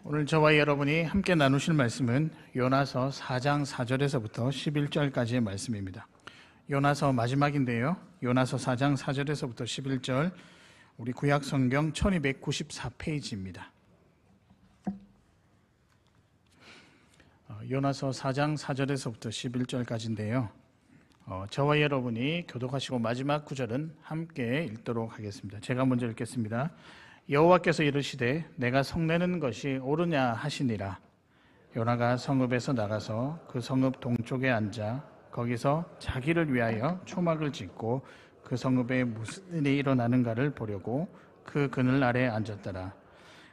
오늘 저와 여러분이 함께 나누실 말씀은 요나서 4장 4절에서부터 11절까지의 말씀입니다. 요나서 마지막인데요. 요나서 4장 4절에서부터 11절, 우리 구약 성경 1294페이지입니다. 요나서 4장 4절에서부터 11절까지인데요. 저와 여러분이 교독하시고 마지막 구절은 함께 읽도록 하겠습니다. 제가 먼저 읽겠습니다. 여호와께서 이르시되 내가 성내는 것이 옳으냐 하시니라. 요나가 성읍에서 나가서 그 성읍 동쪽에 앉아 거기서 자기를 위하여 초막을 짓고 그 성읍에 무슨 일이 일어나는가를 보려고 그 그늘 아래 앉았더라.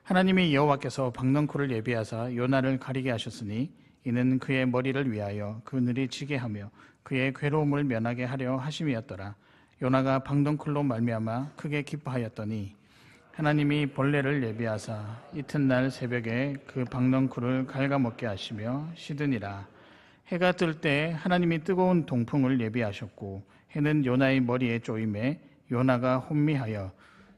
하나님이 여호와께서 박넝쿨을 예비하사 요나를 가리게 하셨으니 이는 그의 머리를 위하여 그늘이 지게 하며 그의 괴로움을 면하게 하려 하심이었더라. 요나가 박넝쿨로 말미암아 크게 기뻐하였더니 하나님이 벌레를 예비하사 이튿날 새벽에 그 박넝쿨을 갉아먹게 하시며 시드니라. 해가 뜰 때 하나님이 뜨거운 동풍을 예비하셨고 해는 요나의 머리에 쪼임에 요나가 혼미하여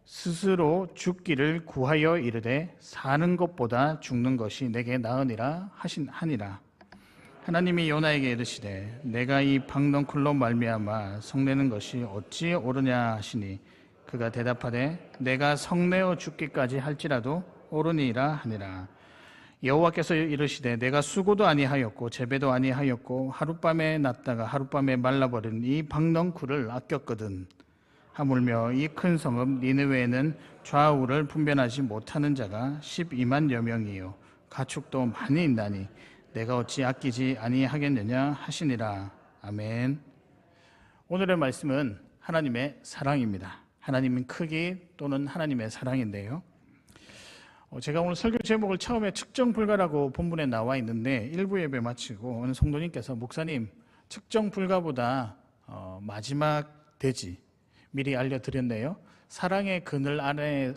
스스로 죽기를 구하여 이르되 사는 것보다 죽는 것이 내게 나으니라 하니라. 하나님이 요나에게 이르시되 내가 이 박넝쿨로 말미암아 성내는 것이 어찌 옳으냐 하시니 그가 대답하되 내가 성내어 죽기까지 할지라도 옳으니라 하니라. 여호와께서 이르시되 내가 수고도 아니하였고 재배도 아니하였고 하룻밤에 났다가 하룻밤에 말라버린 이 박넝쿨을 아꼈거든. 하물며 이 큰 성읍 니느웨에는 좌우를 분별하지 못하는 자가 12만여 명이요 가축도 많이 있나니 내가 어찌 아끼지 아니하겠느냐 하시니라. 아멘. 오늘의 말씀은 하나님의 사랑입니다. 하나님은 크기 또는 하나님의 사랑인데요. 제가 오늘 설교 제목을 처음에 측정 불가라고 본문에 나와 있는데 일부 예배 마치고 어느 성도님께서 목사님 측정 불가보다 마지막 대지 미리 알려드렸네요. 사랑의 그늘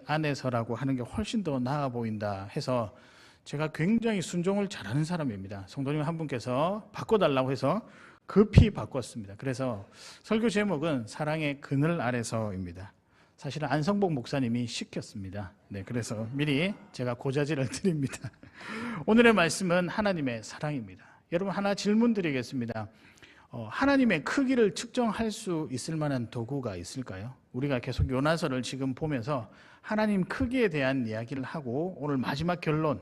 안에서라고 하는 게 훨씬 더 나아 보인다 해서 제가 굉장히 순종을 잘하는 사람입니다. 성도님 한 분께서 바꿔달라고 해서 급히 바꿨습니다. 그래서 설교 제목은 사랑의 그늘 아래서입니다. 사실은 안성복 목사님이 시켰습니다. 네, 그래서 미리 제가 고자질을 드립니다. 오늘의 말씀은 하나님의 사랑입니다. 여러분 하나 질문 드리겠습니다. 하나님의 크기를 측정할 수 있을 만한 도구가 있을까요? 우리가 계속 요나서를 지금 보면서 하나님 크기에 대한 이야기를 하고 오늘 마지막 결론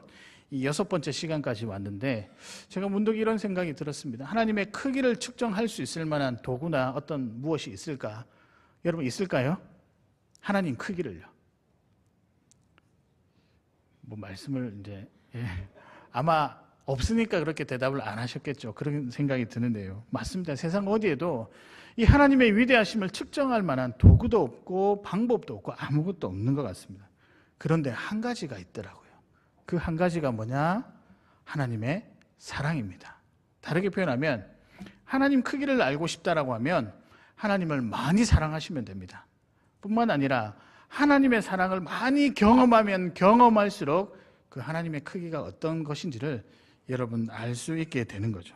이 6번째 시간까지 왔는데 제가 문득 이런 생각이 들었습니다. 하나님의 크기를 측정할 수 있을 만한 도구나 어떤 무엇이 있을까? 여러분 있을까요? 하나님 크기를요. 뭐 말씀을 이제 아마 없으니까 그렇게 대답을 안 하셨겠죠. 그런 생각이 드는데요. 맞습니다. 세상 어디에도 이 하나님의 위대하심을 측정할 만한 도구도 없고 방법도 없고 아무것도 없는 것 같습니다. 그런데 한 가지가 있더라고요. 그 한 가지가 뭐냐? 하나님의 사랑입니다. 다르게 표현하면 하나님 크기를 알고 싶다라고 하면 하나님을 많이 사랑하시면 됩니다. 뿐만 아니라 하나님의 사랑을 많이 경험하면 경험할수록 그 하나님의 크기가 어떤 것인지를 여러분 알 수 있게 되는 거죠.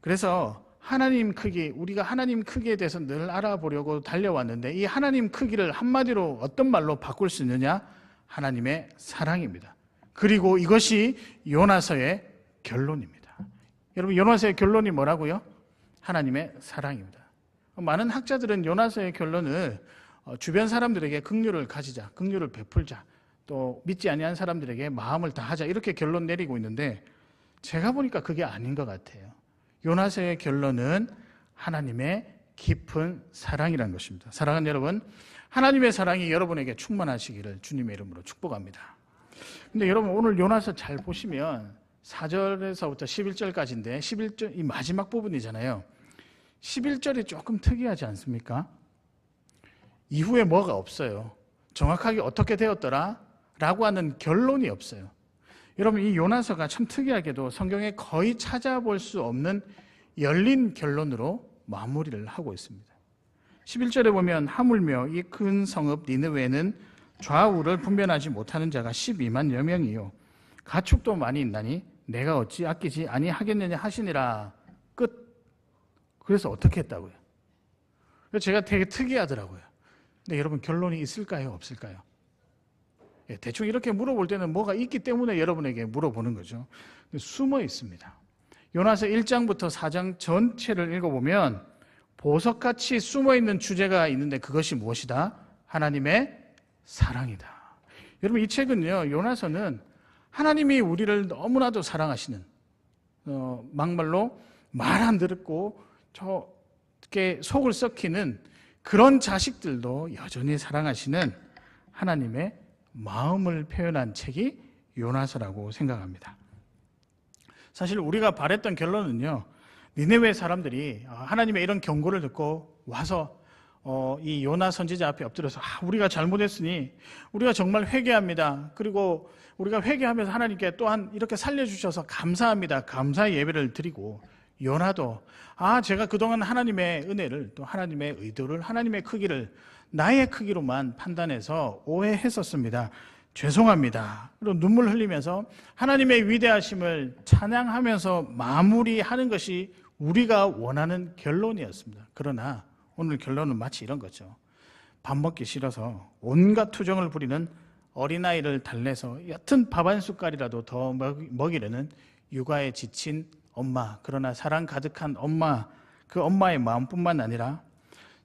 그래서 하나님 크기, 우리가 하나님 크기에 대해서 늘 알아보려고 달려왔는데 이 하나님 크기를 한마디로 어떤 말로 바꿀 수 있느냐? 하나님의 사랑입니다. 그리고 이것이 요나서의 결론입니다. 여러분 요나서의 결론이 뭐라고요? 하나님의 사랑입니다. 많은 학자들은 요나서의 결론을 주변 사람들에게 긍휼을 가지자, 긍휼을 베풀자, 또 믿지 아니한 사람들에게 마음을 다하자 이렇게 결론 내리고 있는데 제가 보니까 그게 아닌 것 같아요. 요나서의 결론은 하나님의 깊은 사랑이라는 것입니다. 사랑하는 여러분, 하나님의 사랑이 여러분에게 충만하시기를 주님의 이름으로 축복합니다. 근데 여러분 오늘 요나서 잘 보시면 4절에서부터 11절까지인데 11절 이 마지막 부분이잖아요. 11절이 조금 특이하지 않습니까? 이후에 뭐가 없어요. 정확하게 어떻게 되었더라? 라고 하는 결론이 없어요. 여러분 이 요나서가 참 특이하게도 성경에 거의 찾아볼 수 없는 열린 결론으로 마무리를 하고 있습니다. 11절에 보면 하물며 이 큰 성읍 니느웨는 좌우를 분별하지 못하는 자가 12만여 명이요 가축도 많이 있나니 내가 어찌 아끼지 아니하겠느냐 하시니라. 끝. 그래서 어떻게 했다고요? 제가 되게 특이하더라고요. 근데 여러분 결론이 있을까요? 없을까요? 대충 이렇게 물어볼 때는 뭐가 있기 때문에 여러분에게 물어보는 거죠. 숨어 있습니다. 요나서 1장부터 4장 전체를 읽어보면 보석같이 숨어있는 주제가 있는데 그것이 무엇이다? 하나님의 사랑이다. 여러분 이 책은요, 요나서는 하나님이 우리를 너무나도 사랑하시는, 막말로 말 안 듣고 저렇게 속을 썩히는 그런 자식들도 여전히 사랑하시는 하나님의 마음을 표현한 책이 요나서라고 생각합니다. 사실 우리가 바랬던 결론은요, 니네웨 사람들이 하나님의 이런 경고를 듣고 와서 이 요나 선지자 앞에 엎드려서 우리가 잘못했으니 우리가 정말 회개합니다. 그리고 우리가 회개하면서 하나님께 또한 이렇게 살려주셔서 감사합니다. 감사의 예배를 드리고, 요나도 제가 그동안 하나님의 은혜를, 또 하나님의 의도를, 하나님의 크기를 나의 크기로만 판단해서 오해했었습니다. 죄송합니다. 그리고 눈물 흘리면서 하나님의 위대하심을 찬양하면서 마무리하는 것이 우리가 원하는 결론이었습니다. 그러나 오늘 결론은 마치 이런 거죠. 밥 먹기 싫어서 온갖 투정을 부리는 어린아이를 달래서 옅은 밥 한 숟갈이라도 더 먹이려는 육아에 지친 엄마, 그러나 사랑 가득한 엄마, 그 엄마의 마음뿐만 아니라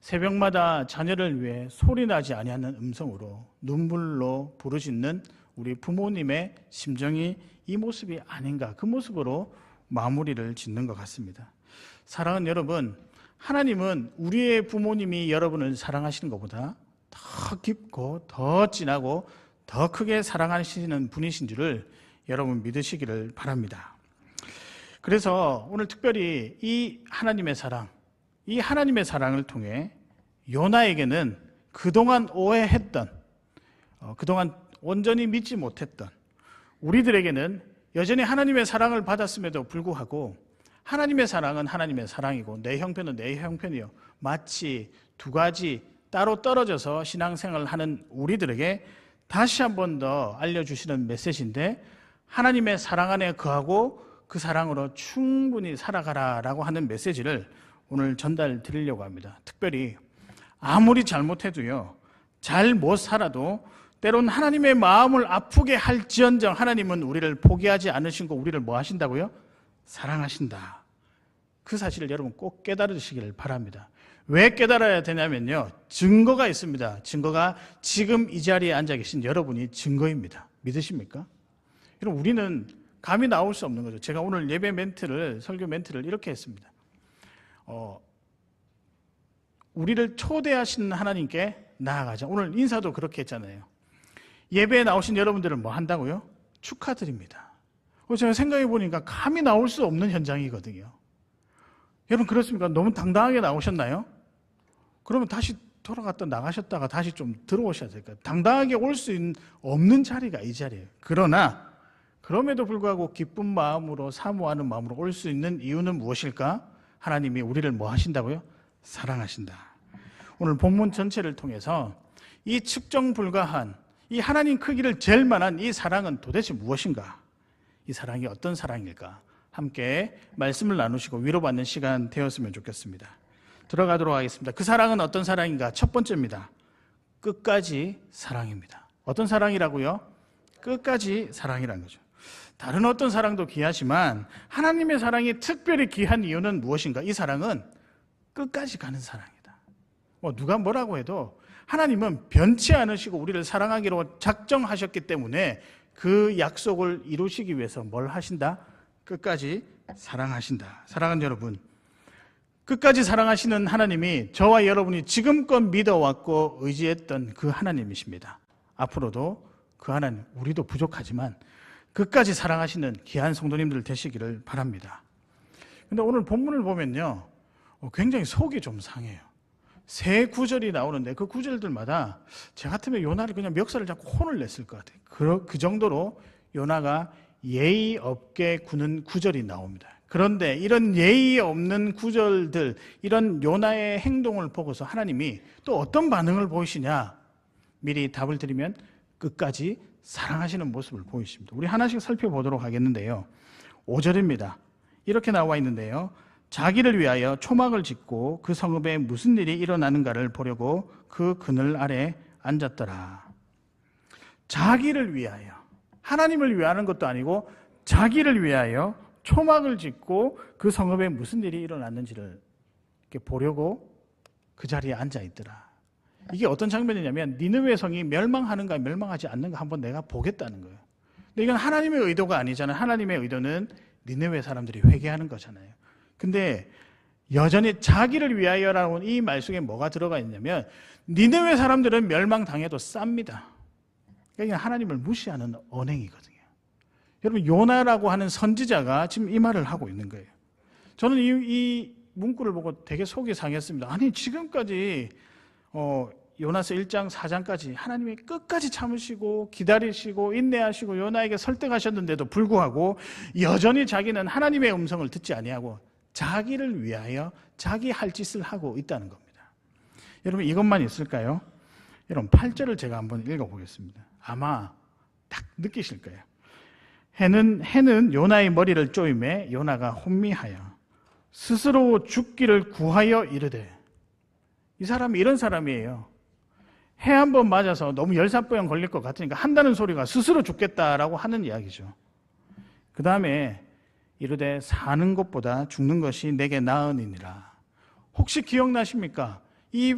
새벽마다 자녀를 위해 소리나지 아니하는 음성으로 눈물로 부르짖는 우리 부모님의 심정이 이 모습이 아닌가, 그 모습으로 마무리를 짓는 것 같습니다. 사랑하는 여러분, 하나님은 우리의 부모님이 여러분을 사랑하시는 것보다 더 깊고 더 진하고 더 크게 사랑하시는 분이신 줄을 여러분 믿으시기를 바랍니다. 그래서 오늘 특별히 이 하나님의 사랑을 통해 요나에게는 그동안 오해했던, 그동안 온전히 믿지 못했던 우리들에게는 여전히 하나님의 사랑을 받았음에도 불구하고 하나님의 사랑은 하나님의 사랑이고 내 형편은 내 형편이요, 마치 두 가지 따로 떨어져서 신앙생활을 하는 우리들에게 다시 한 번 더 알려주시는 메시지인데, 하나님의 사랑 안에 거하고 그 사랑으로 충분히 살아가라라고 하는 메시지를 오늘 전달 드리려고 합니다. 특별히 아무리 잘못해도요, 잘 못 살아도 때론 하나님의 마음을 아프게 할지언정 하나님은 우리를 포기하지 않으신 거, 우리를 뭐 하신다고요? 사랑하신다. 그 사실을 여러분 꼭 깨달으시기를 바랍니다. 왜 깨달아야 되냐면요, 증거가 있습니다. 증거가 지금 이 자리에 앉아 계신 여러분이 증거입니다. 믿으십니까? 여러분, 우리는 감히 나올 수 없는 거죠. 제가 오늘 예배 멘트를, 설교 멘트를 이렇게 했습니다. 우리를 초대하신 하나님께 나아가자. 오늘 인사도 그렇게 했잖아요. 예배에 나오신 여러분들은 뭐 한다고요? 축하드립니다. 제가 생각해 보니까 감히 나올 수 없는 현장이거든요. 여러분 그렇습니까? 너무 당당하게 나오셨나요? 그러면 다시 돌아갔다 나가셨다가 다시 좀 들어오셔야 될까요? 당당하게 올 수 없는 자리가 이 자리예요. 그러나 그럼에도 불구하고 기쁜 마음으로, 사모하는 마음으로 올 수 있는 이유는 무엇일까? 하나님이 우리를 뭐 하신다고요? 사랑하신다. 오늘 본문 전체를 통해서 이 측정 불가한 이 하나님 크기를 잴 만한 이 사랑은 도대체 무엇인가? 이 사랑이 어떤 사랑일까? 함께 말씀을 나누시고 위로받는 시간 되었으면 좋겠습니다. 들어가도록 하겠습니다. 그 사랑은 어떤 사랑인가? 첫 번째입니다. 끝까지 사랑입니다. 어떤 사랑이라고요? 끝까지 사랑이라는 거죠. 다른 어떤 사랑도 귀하지만 하나님의 사랑이 특별히 귀한 이유는 무엇인가? 이 사랑은 끝까지 가는 사랑이다. 누가 뭐라고 해도 하나님은 변치 않으시고 우리를 사랑하기로 작정하셨기 때문에 그 약속을 이루시기 위해서 뭘 하신다? 끝까지 사랑하신다. 사랑하는 여러분, 끝까지 사랑하시는 하나님이 저와 여러분이 지금껏 믿어왔고 의지했던 그 하나님이십니다. 앞으로도 그 하나님, 우리도 부족하지만 끝까지 사랑하시는 귀한 성도님들 되시기를 바랍니다. 근데 오늘 본문을 보면요, 굉장히 속이 좀 상해요. 세 구절이 나오는데 그 구절들마다 제 같으면 요나를 그냥 멱살을 잡고 혼을 냈을 것 같아요. 그 정도로 요나가 예의 없게 구는 구절이 나옵니다. 그런데 이런 예의 없는 구절들, 이런 요나의 행동을 보고서 하나님이 또 어떤 반응을 보이시냐? 미리 답을 드리면 끝까지 사랑하시는 모습을 보이십니다. 우리 하나씩 살펴보도록 하겠는데요. 5절입니다. 이렇게 나와 있는데요. 자기를 위하여 초막을 짓고 그 성읍에 무슨 일이 일어나는가를 보려고 그 그늘 아래 앉았더라. 자기를 위하여, 하나님을 위하는 것도 아니고 자기를 위하여 초막을 짓고 그 성읍에 무슨 일이 일어났는지를 이렇게 보려고 그 자리에 앉아 있더라. 이게 어떤 장면이냐면 니느웨 성이 멸망하는가 멸망하지 않는가 한번 내가 보겠다는 거예요. 근데 이건 하나님의 의도가 아니잖아요. 하나님의 의도는 니느웨 사람들이 회개하는 거잖아요. 근데 여전히 자기를 위하여라는 이 말 속에 뭐가 들어가 있냐면 니느웨 사람들은 멸망당해도 쌉니다. 그러니까 하나님을 무시하는 언행이거든요. 여러분 요나라고 하는 선지자가 지금 이 말을 하고 있는 거예요. 저는 이 문구를 보고 되게 속이 상했습니다. 아니 지금까지 요나서 1장 4장까지 하나님이 끝까지 참으시고 기다리시고 인내하시고 요나에게 설득하셨는데도 불구하고 여전히 자기는 하나님의 음성을 듣지 아니하고 자기를 위하여 자기 할 짓을 하고 있다는 겁니다. 여러분 이것만 있을까요? 여러분 8절을 제가 한번 읽어보겠습니다. 아마 딱 느끼실 거예요. 해는 요나의 머리를 쪼임에 요나가 혼미하여 스스로 죽기를 구하여 이르되, 이 사람이 이런 사람이에요. 해 한 번 맞아서 너무 열사병 걸릴 것 같으니까 한다는 소리가 스스로 죽겠다라고 하는 이야기죠. 그 다음에 이르되 사는 것보다 죽는 것이 내게 나으니라. 혹시 기억나십니까? 이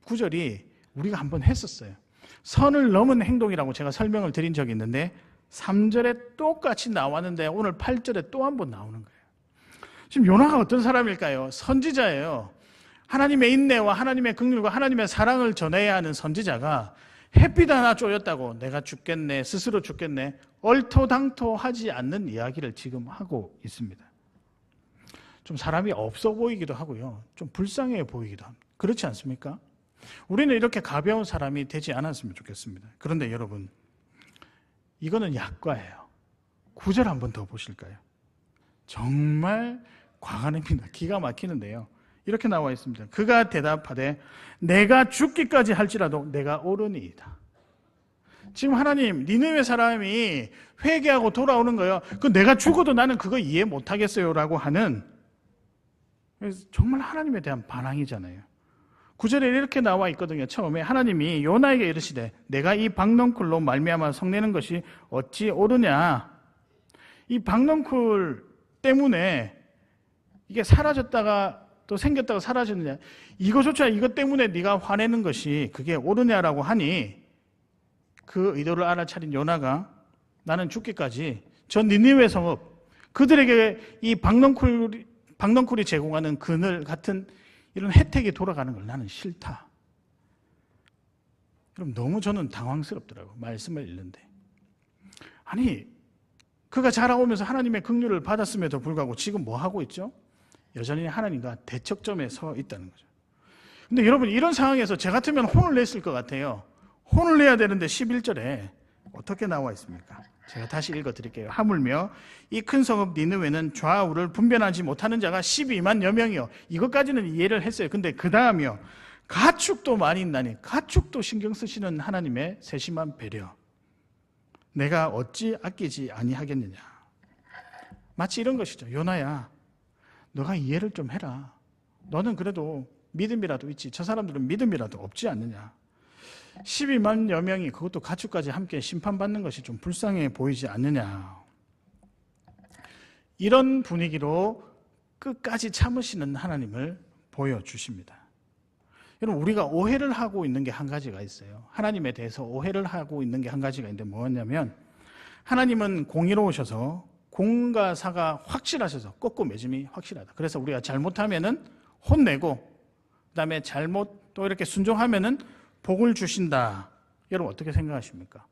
구절이 우리가 한번 했었어요. 선을 넘은 행동이라고 제가 설명을 드린 적이 있는데 3절에 똑같이 나왔는데 오늘 8절에 또 한 번 나오는 거예요. 지금 요나가 어떤 사람일까요? 선지자예요. 하나님의 인내와 하나님의 긍휼과 하나님의 사랑을 전해야 하는 선지자가 햇빛 하나 쪼였다고 내가 죽겠네, 스스로 죽겠네, 얼토당토하지 않는 이야기를 지금 하고 있습니다. 좀 사람이 없어 보이기도 하고요, 좀 불쌍해 보이기도 합니다. 그렇지 않습니까? 우리는 이렇게 가벼운 사람이 되지 않았으면 좋겠습니다. 그런데 여러분, 이거는 약과예요. 9절 한번 더 보실까요? 정말 과간합니다. 기가 막히는데요. 이렇게 나와 있습니다. 그가 대답하되 내가 죽기까지 할지라도 내가 옳으니이다. 지금 하나님, 니느웨 사람이 회개하고 돌아오는 거예요. 그 내가 죽어도 나는 그거 이해 못하겠어요 라고 하는, 정말 하나님에 대한 반항이잖아요. 9절에 이렇게 나와 있거든요. 처음에 하나님이 요나에게 이르시되 내가 이 박넝쿨로 말미암아 성내는 것이 어찌 옳으냐. 이 박넝쿨 때문에 이게 사라졌다가 또 생겼다가 사라졌느냐, 이거조차 이것 때문에 네가 화내는 것이 그게 옳으냐라고 하니 그 의도를 알아차린 요나가 나는 죽기까지 저 니느웨 성읍, 그들에게 이 박넝쿨이 제공하는 그늘 같은 이런 혜택이 돌아가는 걸 나는 싫다. 그럼 너무 저는 당황스럽더라고요. 말씀을 읽는데. 아니, 그가 자라오면서 하나님의 긍휼을 받았음에도 불구하고 지금 뭐 하고 있죠? 여전히 하나님과 대척점에 서 있다는 거죠. 근데 여러분, 이런 상황에서 제 같으면 혼을 냈을 것 같아요. 혼을 내야 되는데 11절에 어떻게 나와 있습니까? 제가 다시 읽어드릴게요. 하물며 이 큰 성읍 니느웨는 좌우를 분별하지 못하는 자가 12만여 명이요. 이것까지는 이해를 했어요. 근데 그 다음이요. 가축도 많이 있나니, 가축도 신경 쓰시는 하나님의 세심한 배려. 내가 어찌 아끼지 아니하겠느냐. 마치 이런 것이죠. 요나야, 너가 이해를 좀 해라. 너는 그래도 믿음이라도 있지. 저 사람들은 믿음이라도 없지 않느냐. 12만여 명이 그것도 가축까지 함께 심판받는 것이 좀 불쌍해 보이지 않느냐. 이런 분위기로 끝까지 참으시는 하나님을 보여주십니다. 여러분, 우리가 오해를 하고 있는 게 한 가지가 있어요. 하나님에 대해서 오해를 하고 있는 게 한 가지가 있는데 뭐냐면, 하나님은 공의로우셔서 공과 사가 확실하셔서 꺾고 매짐이 확실하다. 그래서 우리가 잘못하면은 혼내고, 그 다음에 잘못 또 이렇게 순종하면은 복을 주신다. 여러분 어떻게 생각하십니까?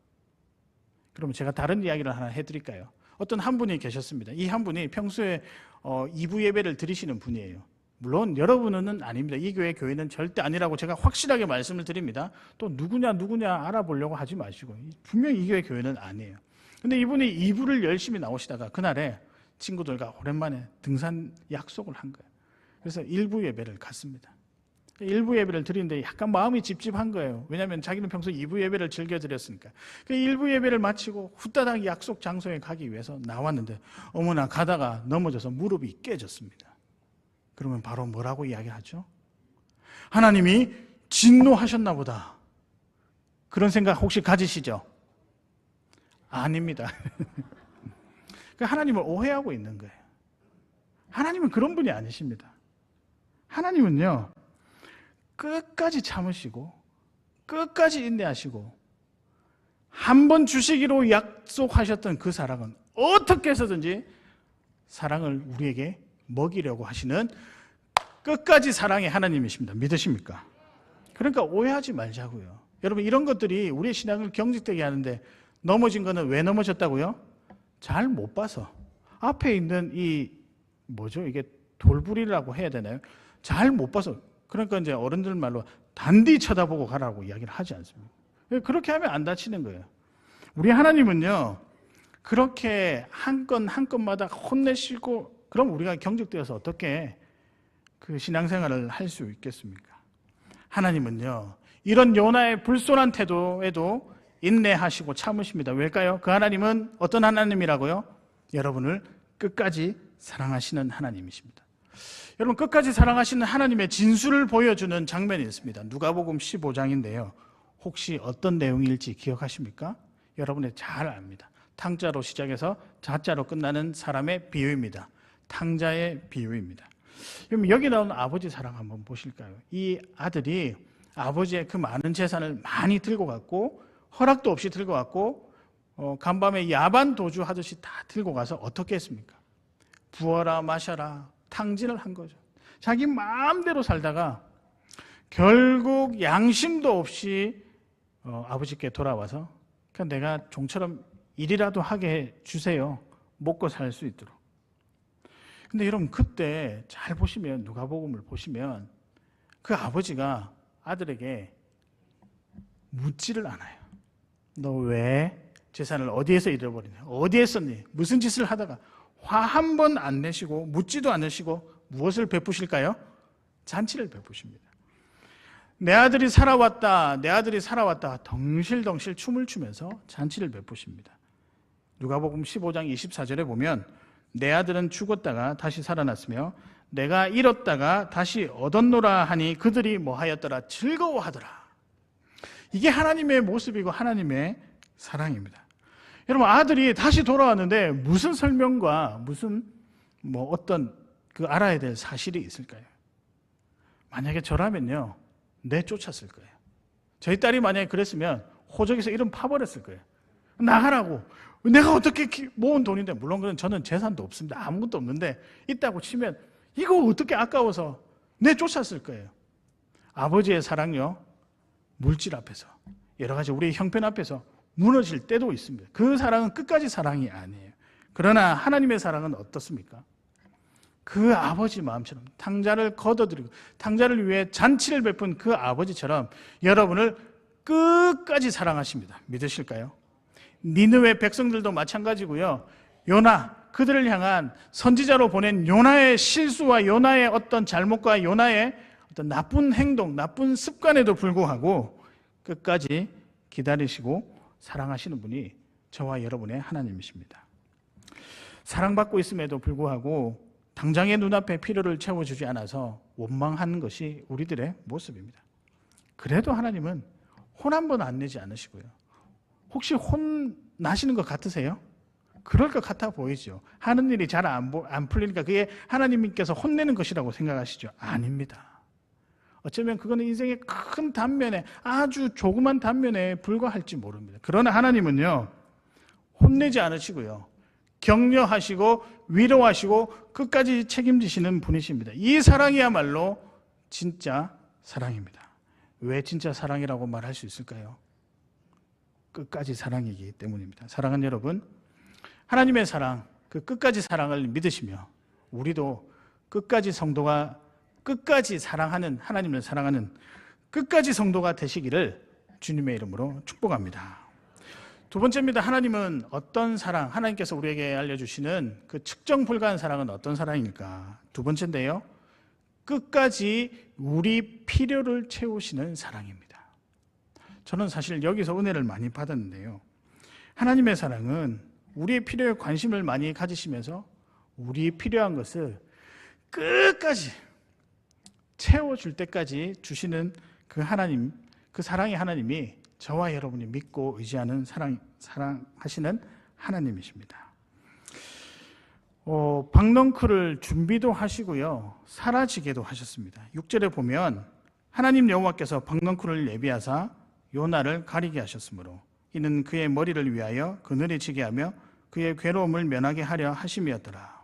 그러면 제가 다른 이야기를 하나 해드릴까요? 어떤 한 분이 계셨습니다. 이 한 분이 평소에 2부 예배를 드리시는 분이에요. 물론 여러분은 아닙니다. 이 교회는 절대 아니라고 제가 확실하게 말씀을 드립니다. 또 누구냐 알아보려고 하지 마시고, 분명히 이 교회는 아니에요. 근데 이분이 2부를 열심히 나오시다가 그날에 친구들과 오랜만에 등산 약속을 한 거예요. 그래서 1부 예배를 갔습니다. 1부 예배를 드리는데 약간 마음이 찝찝한 거예요. 왜냐하면 자기는 평소 2부 예배를 즐겨 드렸으니까. 그 1부 예배를 마치고 후다닥 약속 장소에 가기 위해서 나왔는데 어머나 가다가 넘어져서 무릎이 깨졌습니다. 그러면 바로 뭐라고 이야기하죠? 하나님이 진노하셨나 보다. 그런 생각 혹시 가지시죠? 아닙니다. 하나님을 오해하고 있는 거예요. 하나님은 그런 분이 아니십니다. 하나님은요, 끝까지 참으시고 끝까지 인내하시고 한 번 주시기로 약속하셨던 그 사랑은 어떻게 해서든지 사랑을 우리에게 먹이려고 하시는 끝까지 사랑의 하나님이십니다. 믿으십니까? 그러니까 오해하지 말자고요. 여러분, 이런 것들이 우리의 신앙을 경직되게 하는데, 넘어진 거는 왜 넘어졌다고요? 잘 못 봐서. 앞에 있는 이게 돌부리라고 해야 되나요? 잘 못 봐서. 그러니까 이제 어른들 말로 단디 쳐다보고 가라고 이야기를 하지 않습니다. 그렇게 하면 안 다치는 거예요. 우리 하나님은요, 그렇게 한 건 한 건마다 혼내시고, 그럼 우리가 경직되어서 어떻게 그 신앙생활을 할 수 있겠습니까? 하나님은요, 이런 요나의 불손한 태도에도 인내하시고 참으십니다. 왜일까요? 그 하나님은 어떤 하나님이라고요? 여러분을 끝까지 사랑하시는 하나님이십니다. 여러분, 끝까지 사랑하시는 하나님의 진수를 보여주는 장면이 있습니다. 누가복음 15장인데요. 혹시 어떤 내용일지 기억하십니까? 여러분이 잘 압니다. 탕자로 시작해서 자자로 끝나는 사람의 비유입니다. 탕자의 비유입니다. 그럼 여기 나오는 아버지 사랑 한번 보실까요? 이 아들이 아버지의 그 많은 재산을 많이 들고 갔고, 허락도 없이 들고 갔고, 간밤에 야반 도주하듯이 다 들고 가서 어떻게 했습니까? 부어라 마셔라 탕진을 한 거죠. 자기 마음대로 살다가 결국 양심도 없이 아버지께 돌아와서, 그냥 내가 종처럼 일이라도 하게 해주세요. 먹고 살 수 있도록. 근데 여러분, 그때 잘 보시면, 누가복음을 보시면 그 아버지가 아들에게 묻지를 않아요. 너 왜 재산을 어디에서 잃어버리냐? 어디에 썼니? 무슨 짓을 하다가? 화 한 번 안 내시고 묻지도 않으시고 무엇을 베푸실까요? 잔치를 베푸십니다. 내 아들이 살아왔다, 내 아들이 살아왔다 덩실덩실 춤을 추면서 잔치를 베푸십니다. 누가복음 15장 24절에 보면 내 아들은 죽었다가 다시 살아났으며 내가 잃었다가 다시 얻었노라 하니 그들이 뭐하였더라? 즐거워하더라. 이게 하나님의 모습이고 하나님의 사랑입니다. 여러분, 아들이 다시 돌아왔는데 무슨 설명과 무슨 어떤 그 알아야 될 사실이 있을까요? 만약에 저라면요, 내쫓았을 거예요. 저희 딸이 만약에 그랬으면 호적에서 이름 파버렸을 거예요. 나가라고. 내가 어떻게 모은 돈인데, 물론 그건 저는 재산도 없습니다. 아무것도 없는데 있다고 치면 이거 어떻게 아까워서 내쫓았을 거예요. 아버지의 사랑요, 물질 앞에서, 여러 가지 우리의 형편 앞에서 무너질 때도 있습니다. 그 사랑은 끝까지 사랑이 아니에요. 그러나 하나님의 사랑은 어떻습니까? 그 아버지 마음처럼 탕자를 거둬들이고 탕자를 위해 잔치를 베푼 그 아버지처럼 여러분을 끝까지 사랑하십니다. 믿으실까요? 니느웨 백성들도 마찬가지고요. 요나, 그들을 향한 선지자로 보낸 요나의 실수와 요나의 어떤 잘못과 요나의 어떤 나쁜 행동, 나쁜 습관에도 불구하고 끝까지 기다리시고 사랑하시는 분이 저와 여러분의 하나님이십니다. 사랑받고 있음에도 불구하고 당장의 눈앞에 필요를 채워주지 않아서 원망하는 것이 우리들의 모습입니다. 그래도 하나님은 혼 한 번 안 내지 않으시고요. 혹시 혼 나시는 것 같으세요? 그럴 것 같아 보이죠. 하는 일이 잘 안 풀리니까 그게 하나님께서 혼내는 것이라고 생각하시죠? 아닙니다. 어쩌면 그거는 인생의 큰 단면에, 아주 조그만 단면에 불과할지 모릅니다. 그러나 하나님은요, 혼내지 않으시고요, 격려하시고 위로하시고 끝까지 책임지시는 분이십니다. 이 사랑이야말로 진짜 사랑입니다. 왜 진짜 사랑이라고 말할 수 있을까요? 끝까지 사랑이기 때문입니다. 사랑하는 여러분, 하나님의 사랑, 그 끝까지 사랑을 믿으시며 우리도 끝까지 성도가, 끝까지 사랑하는, 하나님을 사랑하는 끝까지 성도가 되시기를 주님의 이름으로 축복합니다. 두 번째입니다. 하나님은 어떤 사랑, 하나님께서 우리에게 알려주시는 그 측정 불가한 사랑은 어떤 사랑일까? 두 번째인데요, 끝까지 우리 필요를 채우시는 사랑입니다. 저는 사실 여기서 은혜를 많이 받았는데요, 하나님의 사랑은 우리의 필요에 관심을 많이 가지시면서 우리 필요한 것을 끝까지 채워줄 때까지 주시는 그 하나님, 그 사랑의 하나님이 저와 여러분이 믿고 의지하는 사랑하시는 하나님이십니다. 박넝쿨을 준비도 하시고요, 사라지게도 하셨습니다. 6절에 보면 하나님 여호와께서 박넝쿨을 예비하사 요나를 가리게 하셨으므로 이는 그의 머리를 위하여 그늘에 지게 하며 그의 괴로움을 면하게 하려 하심이었더라.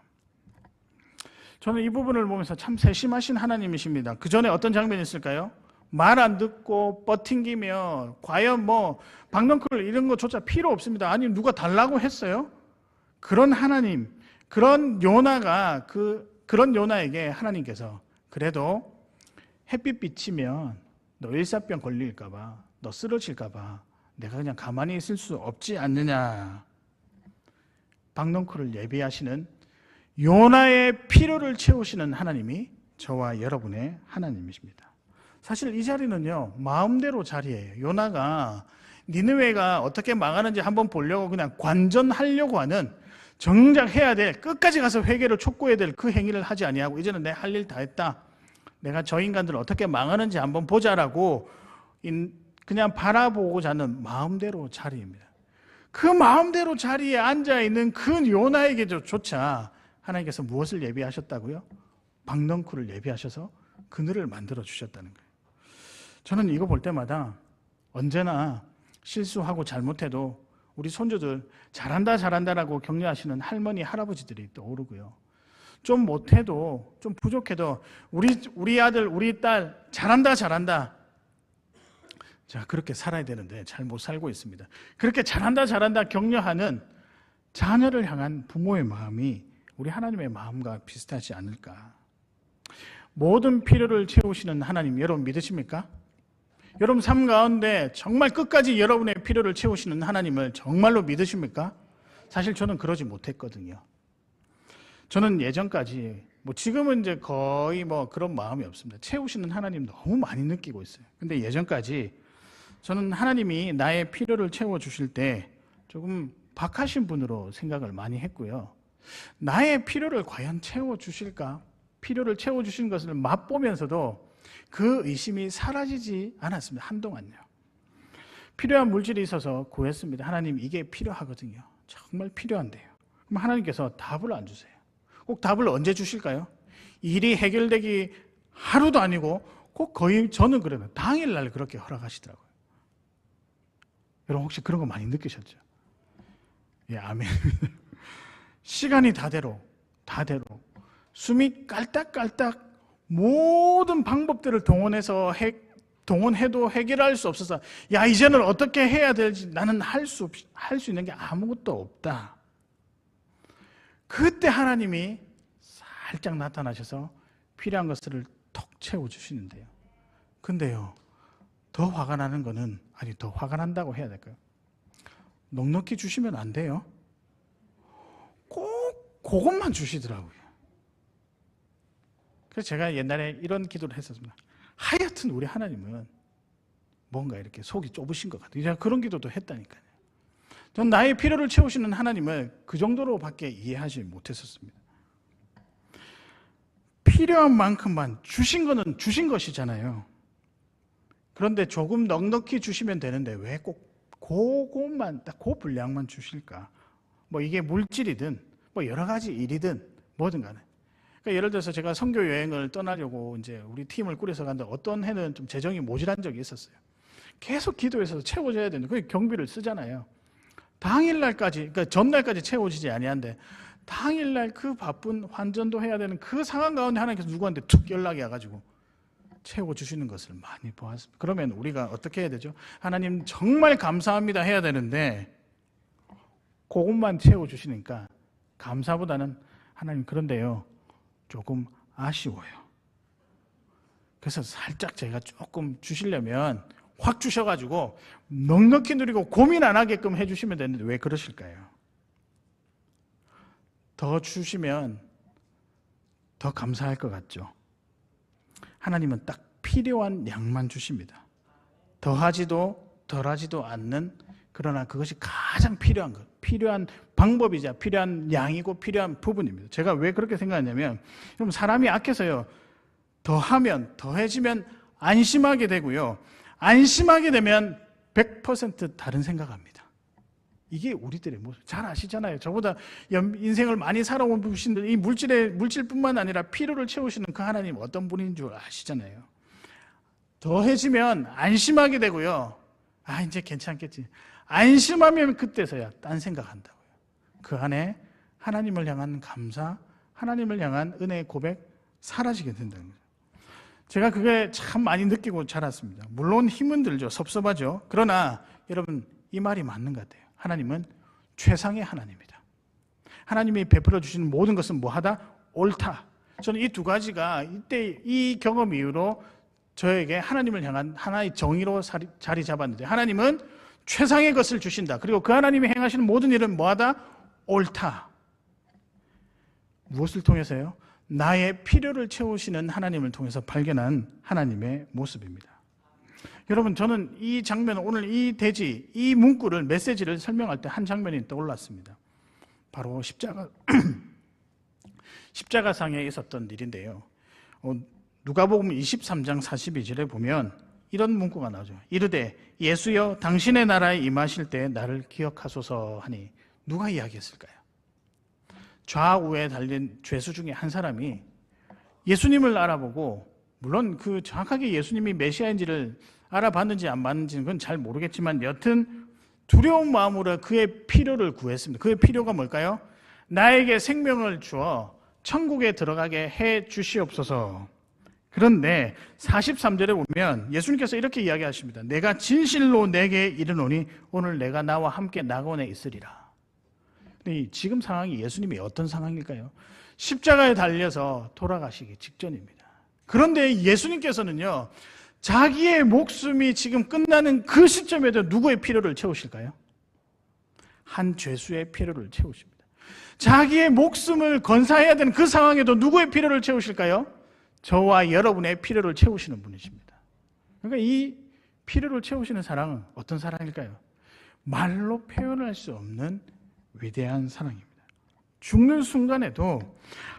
저는 이 부분을 보면서 참 세심하신 하나님이십니다. 그 전에 어떤 장면이 있을까요? 말 안 듣고 뻗팅기며 과연 박넝쿨 이런 거조차 필요 없습니다. 아니 누가 달라고 했어요? 그런 하나님, 그런 요나에게 하나님께서 그래도 햇빛 비치면 너 일사병 걸릴까봐, 너 쓰러질까봐 내가 그냥 가만히 있을 수 없지 않느냐. 박넝쿨을 예비하시는 요나의 필요를 채우시는 하나님이 저와 여러분의 하나님이십니다. 사실 이 자리는요, 마음대로 자리예요. 요나가 니느웨가 어떻게 망하는지 한번 보려고 그냥 관전하려고 하는, 정작 해야 될, 끝까지 가서 회개를 촉구해야 될 그 행위를 하지 아니하고 이제는 내 할 일 다 했다, 내가 저 인간들 어떻게 망하는지 한번 보자라고 그냥 바라보고자 하는 마음대로 자리입니다. 그 마음대로 자리에 앉아있는 그 요나에게조차 하나님께서 무엇을 예비하셨다고요? 박넝쿨을 예비하셔서 그늘을 만들어 주셨다는 거예요. 저는 이거 볼 때마다 언제나 실수하고 잘못해도 우리 손주들 잘한다라고 격려하시는 할머니, 할아버지들이 떠오르고요, 좀 못해도, 좀 부족해도 우리 아들, 우리 딸 잘한다. 자, 그렇게 살아야 되는데 잘 못 살고 있습니다. 그렇게 잘한다 격려하는 자녀를 향한 부모의 마음이 우리 하나님의 마음과 비슷하지 않을까. 모든 필요를 채우시는 하나님, 여러분 믿으십니까? 여러분 삶 가운데 정말 끝까지 여러분의 필요를 채우시는 하나님을 정말로 믿으십니까? 사실 저는 그러지 못했거든요. 저는 예전까지, 지금은 이제 거의 그런 마음이 없습니다. 채우시는 하나님 너무 많이 느끼고 있어요. 근데 예전까지 저는 하나님이 나의 필요를 채워주실 때 조금 박하신 분으로 생각을 많이 했고요, 나의 필요를 과연 채워주실까? 필요를 채워주신 것을 맛보면서도 그 의심이 사라지지 않았습니다. 한동안요. 필요한 물질이 있어서 구했습니다. 하나님, 이게 필요하거든요. 정말 필요한데요. 그럼 하나님께서 답을 안 주세요. 꼭 답을 언제 주실까요? 일이 해결되기 하루도 아니고 꼭 거의, 저는 그래요, 당일날 그렇게 허락하시더라고요. 여러분 혹시 그런 거 많이 느끼셨죠? 예, 아멘. 시간이 다대로 숨이 깔딱깔딱 모든 방법들을 동원해도 해결할 수 없어서, 야, 이제는 어떻게 해야 될지 나는 할 수 있는 게 아무것도 없다. 그때 하나님이 살짝 나타나셔서 필요한 것을 톡 채워주시는데요. 근데요, 더 화가 나는 거는, 더 화가 난다고 해야 될까요? 넉넉히 주시면 안 돼요. 꼭 그것만 주시더라고요. 그래서 제가 옛날에 이런 기도를 했었습니다. 하여튼 우리 하나님은 뭔가 이렇게 속이 좁으신 것 같아요. 제가 그런 기도도 했다니까요. 전 나의 필요를 채우시는 하나님을 그 정도로밖에 이해하지 못했었습니다. 필요한 만큼만 주신 거는 주신 것이잖아요. 그런데 조금 넉넉히 주시면 되는데 왜 꼭 그것만, 딱 그 분량만 주실까? 이게 물질이든 여러 가지 일이든 뭐든 간에. 그러니까 예를 들어서 제가 선교 여행을 떠나려고 이제 우리 팀을 꾸려서 갔는데 어떤 해는 좀 재정이 모자란 적이 있었어요. 계속 기도해서 채워져야 되는데 그게 경비를 쓰잖아요. 당일날까지, 그러니까 전날까지 채워지지 아니한데 당일날 그 바쁜 환전도 해야 되는 그 상황 가운데 하나님께서 누구한테 툭 연락이 와가지고 채워주시는 것을 많이 보았습니다. 그러면 우리가 어떻게 해야 되죠? 하나님 정말 감사합니다 해야 되는데 그것만 채워주시니까 감사보다는 하나님 그런데요 조금 아쉬워요. 그래서 살짝 제가 조금 주시려면 확 주셔가지고 넉넉히 누리고 고민 안 하게끔 해주시면 되는데 왜 그러실까요? 더 주시면 더 감사할 것 같죠? 하나님은 딱 필요한 양만 주십니다. 더하지도 덜하지도 않는, 그러나 그것이 가장 필요한 것, 필요한 방법이자 필요한 양이고 필요한 부분입니다. 제가 왜 그렇게 생각하냐면, 여러분 사람이 악해서요, 더하면 더해지면 안심하게 되고요, 안심하게 되면 100% 다른 생각합니다. 이게 우리들의 모습. 잘 아시잖아요. 저보다 인생을 많이 살아온 분들, 이 물질뿐만 아니라 필요를 채우시는 그 하나님 어떤 분인 줄 아시잖아요. 더해지면 안심하게 되고요. 아, 이제 괜찮겠지. 안심하면 그때서야 딴 생각한다고요. 그 안에 하나님을 향한 감사, 하나님을 향한 은혜의 고백 사라지게 된다는 거죠. 제가 그게 참 많이 느끼고 자랐습니다. 물론 힘은 들죠. 섭섭하죠. 그러나 여러분, 이 말이 맞는 것 같아요. 하나님은 최상의 하나님이다. 하나님이 베풀어 주시는 모든 것은 뭐하다? 옳다. 저는 이 두 가지가 이때 이 경험 이후로 저에게 하나님을 향한 하나의 정의로 자리 잡았는데, 하나님은 최상의 것을 주신다. 그리고 그 하나님이 행하시는 모든 일은 뭐하다? 옳다. 무엇을 통해서요? 나의 필요를 채우시는 하나님을 통해서 발견한 하나님의 모습입니다. 여러분, 저는 이 장면, 오늘 이 대지, 이 문구를, 메시지를 설명할 때 한 장면이 떠올랐습니다. 바로 십자가상에 있었던 일인데요. 누가복음 23장 42절에 보면 이런 문구가 나오죠. 이르되 예수여 당신의 나라에 임하실 때 나를 기억하소서 하니, 누가 이야기했을까요? 좌우에 달린 죄수 중에 한 사람이 예수님을 알아보고, 물론 그 정확하게 예수님이 메시아인지를 알아봤는지 안 봤는지는 그건 잘 모르겠지만 여튼 두려운 마음으로 그의 필요를 구했습니다. 그의 필요가 뭘까요? 나에게 생명을 주어 천국에 들어가게 해 주시옵소서. 그런데 43절에 보면 예수님께서 이렇게 이야기하십니다. 내가 진실로 내게 이르노니 오늘 내가 나와 함께 낙원에 있으리라. 근데 지금 상황이 예수님이 어떤 상황일까요? 십자가에 달려서 돌아가시기 직전입니다. 그런데 예수님께서는요, 자기의 목숨이 지금 끝나는 그 시점에도 누구의 필요를 채우실까요? 한 죄수의 필요를 채우십니다. 자기의 목숨을 건사해야 되는 그 상황에도 누구의 필요를 채우실까요? 저와 여러분의 필요를 채우시는 분이십니다. 그러니까 이 필요를 채우시는 사랑은 어떤 사랑일까요? 말로 표현할 수 없는 위대한 사랑입니다. 죽는 순간에도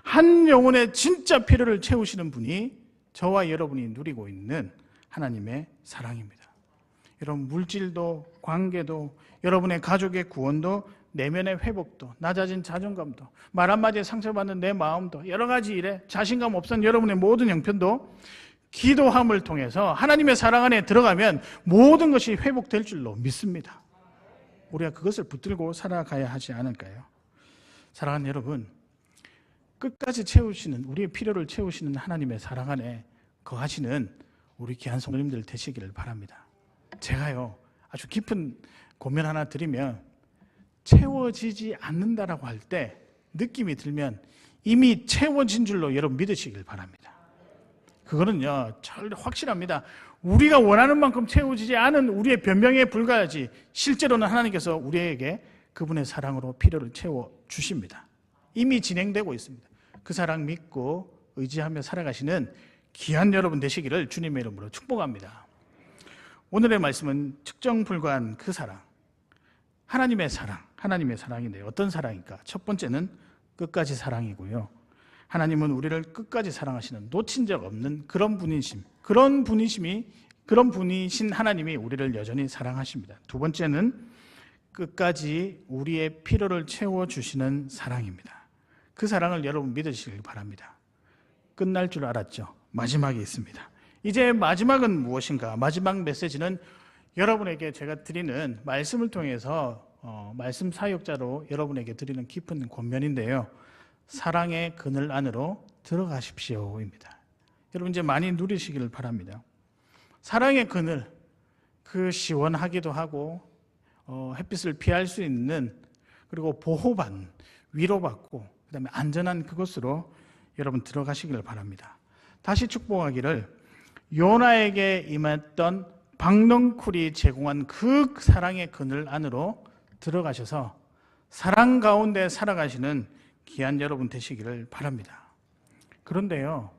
한 영혼의 진짜 필요를 채우시는 분이 저와 여러분이 누리고 있는 하나님의 사랑입니다. 여러분, 물질도, 관계도, 여러분의 가족의 구원도, 내면의 회복도, 낮아진 자존감도, 말 한마디에 상처받는 내 마음도, 여러 가지 일에 자신감 없던 여러분의 모든 형편도 기도함을 통해서 하나님의 사랑 안에 들어가면 모든 것이 회복될 줄로 믿습니다. 우리가 그것을 붙들고 살아가야 하지 않을까요? 사랑하는 여러분, 끝까지 채우시는, 우리의 필요를 채우시는 하나님의 사랑 안에 거하시는 우리 귀한 성도님들 되시기를 바랍니다. 제가요, 아주 깊은 고민 하나 드리면, 채워지지 않는다라고 할 때 느낌이 들면 이미 채워진 줄로 여러분 믿으시길 바랍니다. 그거는요, 확실합니다. 우리가 원하는 만큼 채워지지 않은 우리의 변명에 불과하지, 실제로는 하나님께서 우리에게 그분의 사랑으로 필요를 채워주십니다. 이미 진행되고 있습니다. 그 사랑 믿고 의지하며 살아가시는 귀한 여러분 되시기를 주님의 이름으로 축복합니다. 오늘의 말씀은 측정 불가한 그 사랑, 하나님의 사랑인데요. 어떤 사랑일까? 첫 번째는 끝까지 사랑이고요. 하나님은 우리를 끝까지 사랑하시는, 놓친 적 없는 그런 분이신 하나님이 우리를 여전히 사랑하십니다. 두 번째는 끝까지 우리의 필요를 채워주시는 사랑입니다. 그 사랑을 여러분 믿으시길 바랍니다. 끝날 줄 알았죠? 마지막이 있습니다. 이제 마지막은 무엇인가? 마지막 메시지는 여러분에게 제가 드리는 말씀을 통해서 말씀 사역자로 여러분에게 드리는 깊은 권면인데요. 사랑의 그늘 안으로 들어가십시오입니다. 여러분 이제 많이 누리시기를 바랍니다. 사랑의 그늘, 그 시원하기도 하고 햇빛을 피할 수 있는, 그리고 보호받는, 위로받고 그다음에 안전한 그곳으로 여러분 들어가시기를 바랍니다. 다시 축복하기를, 요나에게 임했던 박넝쿨이 제공한 그 사랑의 그늘 안으로 들어가셔서 사랑 가운데 살아가시는 귀한 여러분 되시기를 바랍니다. 그런데요,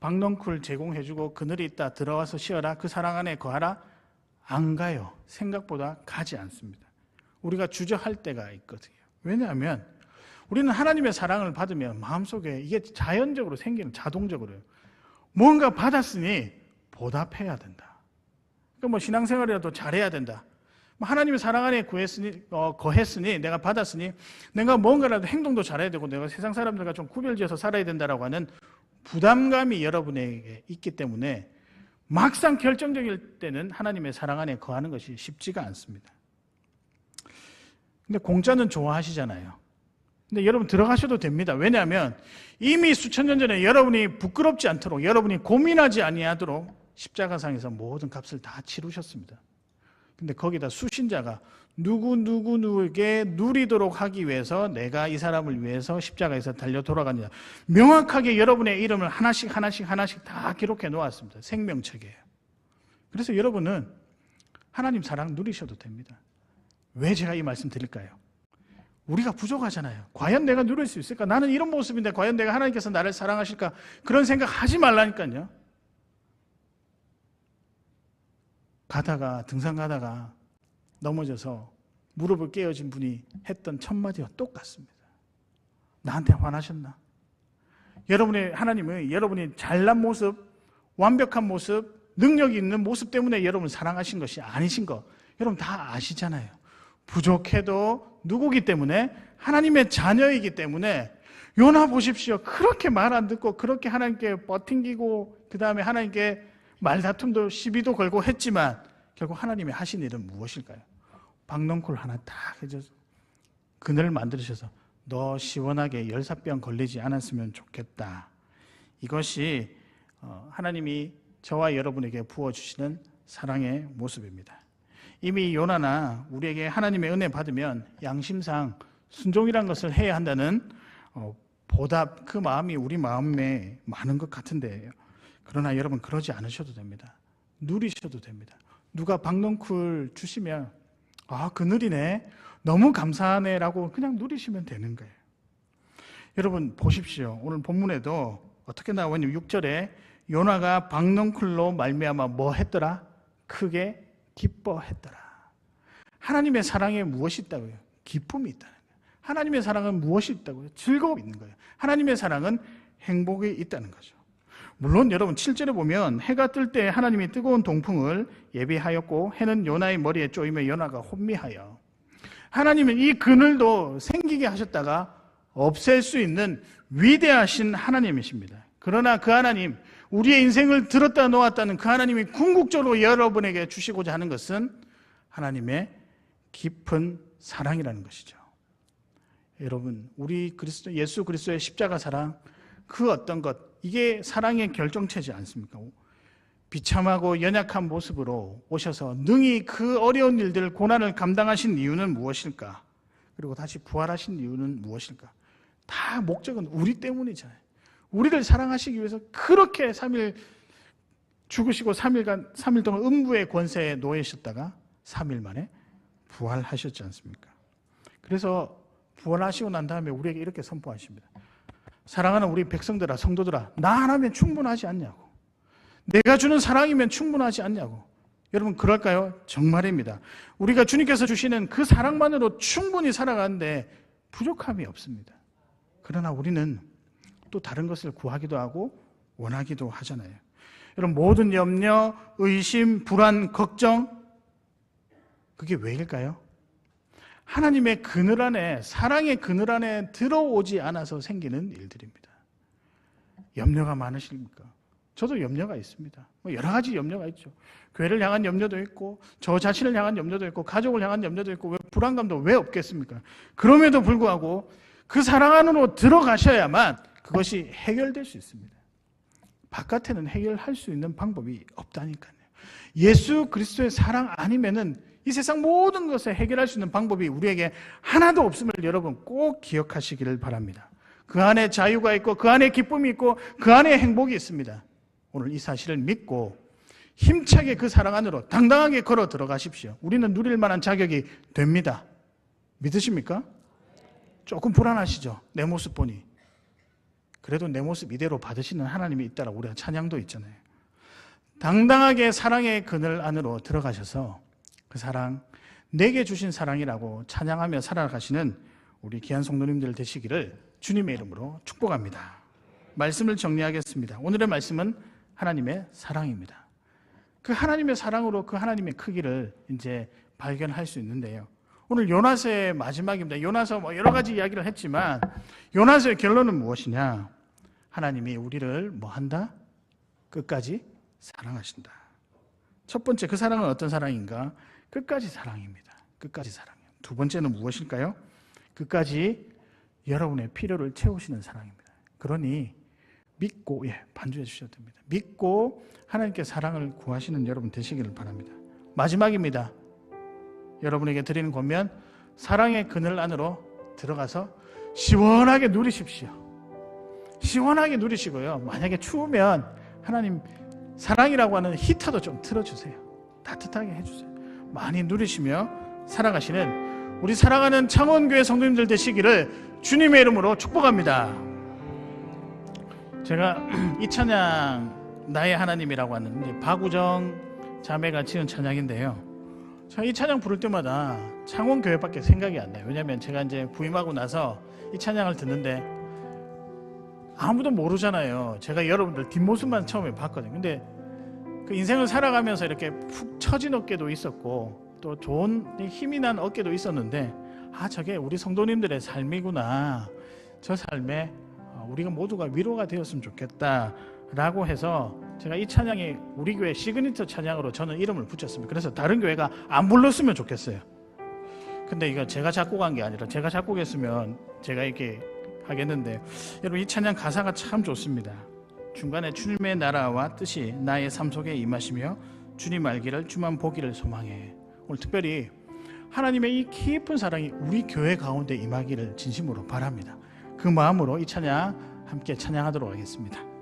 박넝쿨 제공해주고 그늘이 있다, 들어와서 쉬어라, 그 사랑 안에 거하라, 안 가요. 생각보다 가지 않습니다. 우리가 주저할 때가 있거든요. 왜냐하면 우리는 하나님의 사랑을 받으면 마음속에 이게 자연적으로 생기는, 자동적으로요, 뭔가 받았으니 보답해야 된다. 그러니까 뭐 신앙생활이라도 잘해야 된다. 하나님의 사랑 안에 거했으니 내가 받았으니 내가 뭔가라도 행동도 잘해야 되고 내가 세상 사람들과 좀 구별지어서 살아야 된다라고 하는 부담감이 여러분에게 있기 때문에 막상 결정적일 때는 하나님의 사랑 안에 거하는 것이 쉽지가 않습니다. 근데 공짜는 좋아하시잖아요. 근데 여러분 들어가셔도 됩니다. 왜냐하면 이미 수천 년 전에 여러분이 부끄럽지 않도록, 여러분이 고민하지 아니하도록 십자가상에서 모든 값을 다 치르셨습니다. 근데 거기다 수신자가 누구에게 누리도록 하기 위해서 내가 이 사람을 위해서 십자가에서 달려 돌아가느냐, 명확하게 여러분의 이름을 하나씩 다 기록해 놓았습니다. 생명책이에요. 그래서 여러분은 하나님 사랑 누리셔도 됩니다. 왜 제가 이 말씀 드릴까요? 우리가 부족하잖아요. 과연 내가 누릴 수 있을까? 나는 이런 모습인데 과연 내가 하나님께서 나를 사랑하실까? 그런 생각 하지 말라니까요. 등산 가다가 넘어져서 무릎을 깨어진 분이 했던 첫 마디와 똑같습니다. 나한테 화나셨나? 하나님은 여러분이 잘난 모습, 완벽한 모습, 능력이 있는 모습 때문에 여러분을 사랑하신 것이 아니신 거 여러분 다 아시잖아요. 부족해도 누구기 때문에 하나님의 자녀이기 때문에 요나 보십시오. 그렇게 말 안 듣고 그렇게 하나님께 버팅기고 그 다음에 하나님께 말다툼도 시비도 걸고 했지만 결국 하나님이 하신 일은 무엇일까요? 박넝쿨 하나 딱 해줘서 그늘을 만들으셔서 너 시원하게 열사병 걸리지 않았으면 좋겠다. 이것이 하나님이 저와 여러분에게 부어주시는 사랑의 모습입니다. 이미 요나나 우리에게 하나님의 은혜 받으면 양심상 순종이란 것을 해야 한다는 보답, 그 마음이 우리 마음에 많은 것 같은데 그러나 여러분 그러지 않으셔도 됩니다. 누리셔도 됩니다. 누가 박넝쿨 주시면 그늘이네, 너무 감사하네 라고 그냥 누리시면 되는 거예요. 여러분 보십시오. 오늘 본문에도 어떻게 나오냐면 6절에 요나가 박넝쿨로 말미암아 뭐 했더라? 크게 기뻐했더라. 하나님의 사랑에 무엇이 있다고요? 기쁨이 있다는 거예요. 하나님의 사랑은 무엇이 있다고요? 즐거움이 있는 거예요. 하나님의 사랑은 행복이 있다는 거죠. 물론 여러분 7절에 보면 해가 뜰 때 하나님이 뜨거운 동풍을 예비하였고 해는 요나의 머리에 쪼이며 요나가 혼미하여, 하나님은 이 그늘도 생기게 하셨다가 없앨 수 있는 위대하신 하나님이십니다. 그러나 그 하나님, 우리의 인생을 들었다 놓았다는 그 하나님이 궁극적으로 여러분에게 주시고자 하는 것은 하나님의 깊은 사랑이라는 것이죠. 여러분, 우리 예수 그리스도의 십자가 사랑, 그 어떤 것, 이게 사랑의 결정체지 않습니까? 비참하고 연약한 모습으로 오셔서 능히 그 어려운 일들, 고난을 감당하신 이유는 무엇일까? 그리고 다시 부활하신 이유는 무엇일까? 다 목적은 우리 때문이잖아요. 우리를 사랑하시기 위해서 그렇게 3일 죽으시고 3일 동안 음부의 권세에 놓이셨다가 3일 만에 부활하셨지 않습니까? 그래서 부활하시고 난 다음에 우리에게 이렇게 선포하십니다. 사랑하는 우리 백성들아, 성도들아, 나 하나면 충분하지 않냐고. 내가 주는 사랑이면 충분하지 않냐고. 여러분 그럴까요? 정말입니다. 우리가 주님께서 주시는 그 사랑만으로 충분히 살아가는데 부족함이 없습니다. 그러나 우리는 또 다른 것을 구하기도 하고 원하기도 하잖아요. 여러분 모든 염려, 의심, 불안, 걱정, 그게 왜일까요? 하나님의 그늘 안에, 사랑의 그늘 안에 들어오지 않아서 생기는 일들입니다. 염려가 많으십니까? 저도 염려가 있습니다. 여러 가지 염려가 있죠. 교회를 향한 염려도 있고, 저 자신을 향한 염려도 있고, 가족을 향한 염려도 있고, 불안감도 왜 없겠습니까? 그럼에도 불구하고 그 사랑 안으로 들어가셔야만 그것이 해결될 수 있습니다. 바깥에는 해결할 수 있는 방법이 없다니까요. 예수 그리스도의 사랑 아니면은 이 세상 모든 것을 해결할 수 있는 방법이 우리에게 하나도 없음을 여러분 꼭 기억하시기를 바랍니다. 그 안에 자유가 있고 그 안에 기쁨이 있고 그 안에 행복이 있습니다. 오늘 이 사실을 믿고 힘차게 그 사랑 안으로 당당하게 걸어 들어가십시오. 우리는 누릴 만한 자격이 됩니다. 믿으십니까? 조금 불안하시죠? 내 모습 보니. 그래도 내 모습 이대로 받으시는 하나님이 있다라고 우리가 찬양도 있잖아요. 당당하게 사랑의 그늘 안으로 들어가셔서 그 사랑, 내게 주신 사랑이라고 찬양하며 살아가시는 우리 귀한 성도님들 되시기를 주님의 이름으로 축복합니다. 말씀을 정리하겠습니다. 오늘의 말씀은 하나님의 사랑입니다. 그 하나님의 사랑으로 그 하나님의 크기를 이제 발견할 수 있는데요. 오늘 요나서의 마지막입니다. 요나서 뭐 여러 가지 이야기를 했지만 요나서의 결론은 무엇이냐? 하나님이 우리를 뭐 한다? 끝까지 사랑하신다. 첫 번째 그 사랑은 어떤 사랑인가? 끝까지 사랑입니다. 끝까지 사랑이에요. 두 번째는 무엇일까요? 끝까지 여러분의 필요를 채우시는 사랑입니다. 그러니 믿고, 반주해 주셔도 됩니다. 믿고 하나님께 사랑을 구하시는 여러분 되시기를 바랍니다. 마지막입니다. 여러분에게 드리는 권면, 사랑의 그늘 안으로 들어가서 시원하게 누리십시오. 시원하게 누리시고요. 만약에 추우면 하나님 사랑이라고 하는 히터도 좀 틀어주세요. 따뜻하게 해주세요. 많이 누리시며 살아가시는 우리 사랑하는 창원교회 성도님들 되시기를 주님의 이름으로 축복합니다. 제가 이 찬양 나의 하나님이라고 하는 박우정 자매가 지은 찬양인데요. 제가 이 찬양 부를 때마다 창원교회밖에 생각이 안 나요. 왜냐하면 제가 이제 부임하고 나서 이 찬양을 듣는데 아무도 모르잖아요. 제가 여러분들 뒷모습만 처음에 봤거든요. 근데 그 인생을 살아가면서 이렇게 푹 처진 어깨도 있었고 또 좋은 힘이 난 어깨도 있었는데 저게 우리 성도님들의 삶이구나. 저 삶에 우리가 모두가 위로가 되었으면 좋겠다라고 해서 제가 이 찬양이 우리 교회 시그니처 찬양으로 저는 이름을 붙였습니다. 그래서 다른 교회가 안 불렀으면 좋겠어요. 근데 이거 제가 작곡한 게 아니라 제가 작곡했으면 제가 이렇게 하겠는데 여러분 이 찬양 가사가 참 좋습니다. 중간에 주님의 나라와 뜻이 나의 삶 속에 임하시며 주님 알기를 주만 보기를 소망해. 오늘 특별히 하나님의 이 깊은 사랑이 우리 교회 가운데 임하기를 진심으로 바랍니다. 그 마음으로 이 찬양 함께 찬양하도록 하겠습니다.